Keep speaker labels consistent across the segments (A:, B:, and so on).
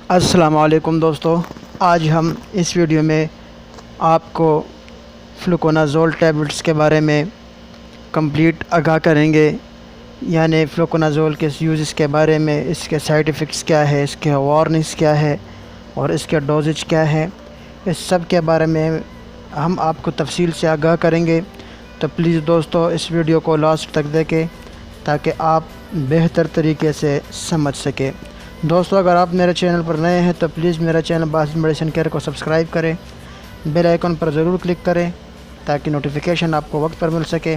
A: السلام علیکم دوستو، آج ہم اس ویڈیو میں آپ کو فلوکونازول ٹیبلٹس کے بارے میں کمپلیٹ آگاہ کریں گے، یعنی فلوکونازول کے یوزز کے بارے میں، اس کے سائیڈ ایفیکٹس کیا ہے، اس کے وارننگس کیا ہے اور اس کے ڈوزج کیا ہے، اس سب کے بارے میں ہم آپ کو تفصیل سے آگاہ کریں گے۔ تو پلیز دوستو اس ویڈیو کو لاسٹ تک دیکھیں تاکہ آپ بہتر طریقے سے سمجھ سکیں۔ دوستو اگر آپ میرے چینل پر نئے ہیں تو پلیز میرا چینل باسط میڈیسن کیئر کو سبسکرائب کریں، بیل آئیکن پر ضرور کلک کریں تاکہ نوٹیفیکیشن آپ کو وقت پر مل سکے۔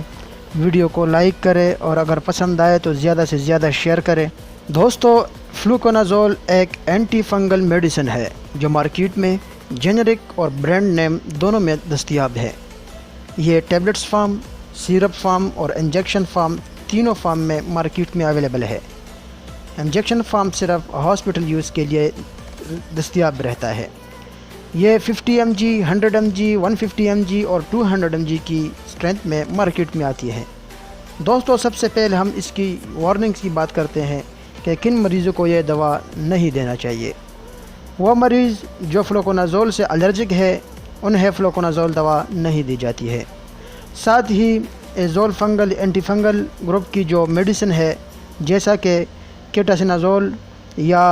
A: ویڈیو کو لائک کریں اور اگر پسند آئے تو زیادہ سے زیادہ شیئر کریں۔ دوستو فلوکونازول ایک اینٹی فنگل میڈیسن ہے جو مارکیٹ میں جنرک اور برانڈ نیم دونوں میں دستیاب ہے۔ یہ ٹیبلٹس فارم، سیرپ فارم اور انجیکشن فارم تینوں فارم میں مارکیٹ میں اویلیبل ہے۔ انجیکشن فارم صرف ہاسپٹل یوز کے لیے دستیاب رہتا ہے۔ یہ 50 mg، 100 mg، 150 mg اور 200 mg کی اسٹرینتھ میں مارکیٹ میں آتی ہے۔ دوستو سب سے پہلے ہم اس کی وارننگس کی بات کرتے ہیں کہ کن مریضوں کو یہ دوا نہیں دینا چاہیے۔ وہ مریض جو فلوکونازول سے الرجک ہے انہیں فلوکونازول دوا نہیں دی جاتی ہے۔ ساتھ ہی Aizawl fungal anti fungal group کی جو میڈیسن ہے جیسا کہ کیٹاسینازول یا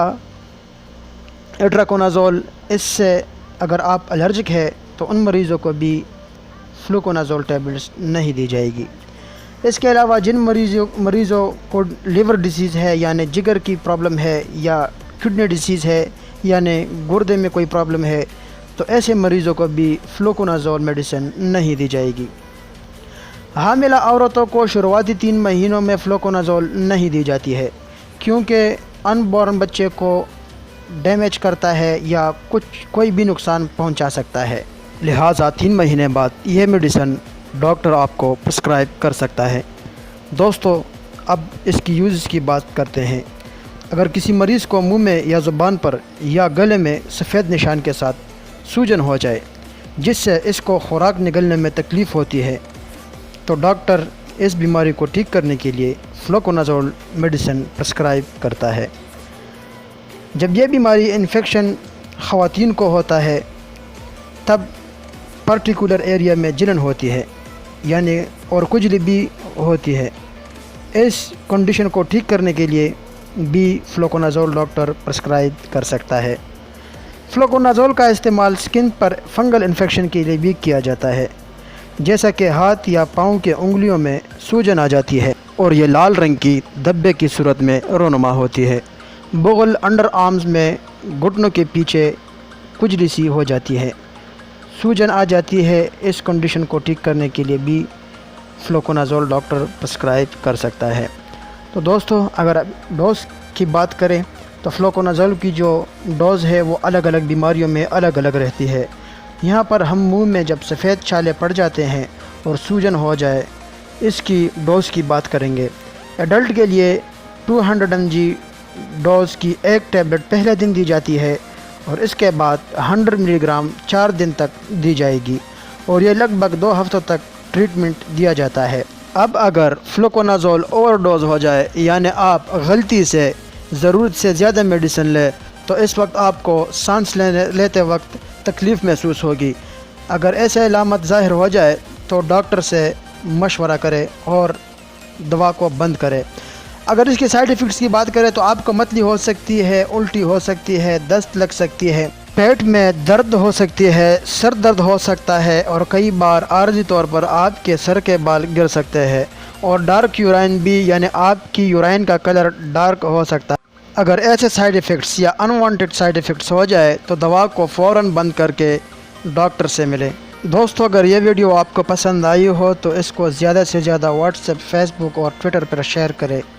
A: ایٹراکونازول، اس سے اگر آپ الرجک ہے تو ان مریضوں کو بھی فلوکونازول ٹیبلٹس نہیں دی جائے گی۔ اس کے علاوہ جن مریضوں کو لیور ڈیزیز ہے یعنی جگر کی پرابلم ہے یا کڈنی ڈیزیز ہے یعنی گردے میں کوئی پرابلم ہے تو ایسے مریضوں کو بھی فلوکونازول میڈیسن نہیں دی جائے گی۔ حاملہ عورتوں کو شروعاتی 3 مہینوں میں فلوکونازول نہیں دی جاتی ہے کیونکہ ان بورن بچے کو ڈیمیج کرتا ہے یا کوئی بھی نقصان پہنچا سکتا ہے، لہٰذا 3 مہینے بعد یہ میڈیسن ڈاکٹر آپ کو پرسکرائب کر سکتا ہے۔ دوستو اب اس کی یوزز کی بات کرتے ہیں۔ اگر کسی مریض کو منہ میں یا زبان پر یا گلے میں سفید نشان کے ساتھ سوجن ہو جائے جس سے اس کو خوراک نگلنے میں تکلیف ہوتی ہے تو ڈاکٹر اس بیماری کو ٹھیک کرنے کے لیے فلوکونازول میڈیسن پرسکرائب کرتا ہے۔ جب یہ بیماری انفیکشن خواتین کو ہوتا ہے تب پرٹیکولر ایریا میں جلن ہوتی ہے یعنی اور کھجلی بھی ہوتی ہے۔ اس کنڈیشن کو ٹھیک کرنے کے لیے بھی فلوکونازول ڈاکٹر پرسکرائب کر سکتا ہے۔ فلوکونازول کا استعمال سکن پر فنگل انفیکشن کے لیے بھی کیا جاتا ہے، جیسا کہ ہاتھ یا پاؤں کے انگلیوں میں سوجن آ جاتی ہے اور یہ لال رنگ کی دھبے کی صورت میں رونما ہوتی ہے۔ بغل انڈر آرمز میں گھٹنوں کے پیچھے کھجلی سی ہو جاتی ہے، سوجن آ جاتی ہے۔ اس کنڈیشن کو ٹھیک کرنے کے لیے بھی فلوکونازول ڈاکٹر پرسکرائب کر سکتا ہے۔ تو دوستو اگر ڈوز کی بات کریں تو فلوکونازول کی جو ڈوز ہے وہ الگ الگ بیماریوں میں الگ الگ رہتی ہے۔ یہاں پر ہم منہ میں جب سفید چھالے پڑ جاتے ہیں اور سوجن ہو جائے اس کی ڈوز کی بات کریں گے۔ ایڈلٹ کے لیے 200 mg ڈوز کی ایک ٹیبلٹ پہلے دن دی جاتی ہے اور اس کے بعد 100 ملی گرام 4 دن تک دی جائے گی اور یہ لگ بھگ 2 ہفتوں تک ٹریٹمنٹ دیا جاتا ہے۔ اب اگر فلوکونازول اوور ڈوز ہو جائے یعنی آپ غلطی سے ضرورت سے زیادہ میڈیسن لیں تو اس وقت آپ کو سانس لیتے وقت تکلیف محسوس ہوگی۔ اگر ایسے علامت ظاہر ہو جائے تو ڈاکٹر سے مشورہ کرے اور دوا کو بند کرے۔ اگر اس کے سائیڈ ایفیکٹس کی بات کریں تو آپ کو متلی ہو سکتی ہے، الٹی ہو سکتی ہے، دست لگ سکتی ہے، پیٹ میں درد ہو سکتی ہے، سر درد ہو سکتا ہے اور کئی بار عارضی طور پر آپ کے سر کے بال گر سکتے ہیں اور ڈارک یورائن بھی یعنی آپ کی یورائن کا کلر ڈارک ہو سکتا ہے۔ اگر ایسے سائیڈ ایفیکٹس یا انوانٹڈ سائیڈ ایفیکٹس ہو جائے تو دوا کو فوراً بند کر کے ڈاکٹر سے ملیں۔ دوستو اگر یہ ویڈیو آپ کو پسند آئی ہو تو اس کو زیادہ سے زیادہ واٹس ایپ، فیس بک اور ٹویٹر پر شیئر کریں۔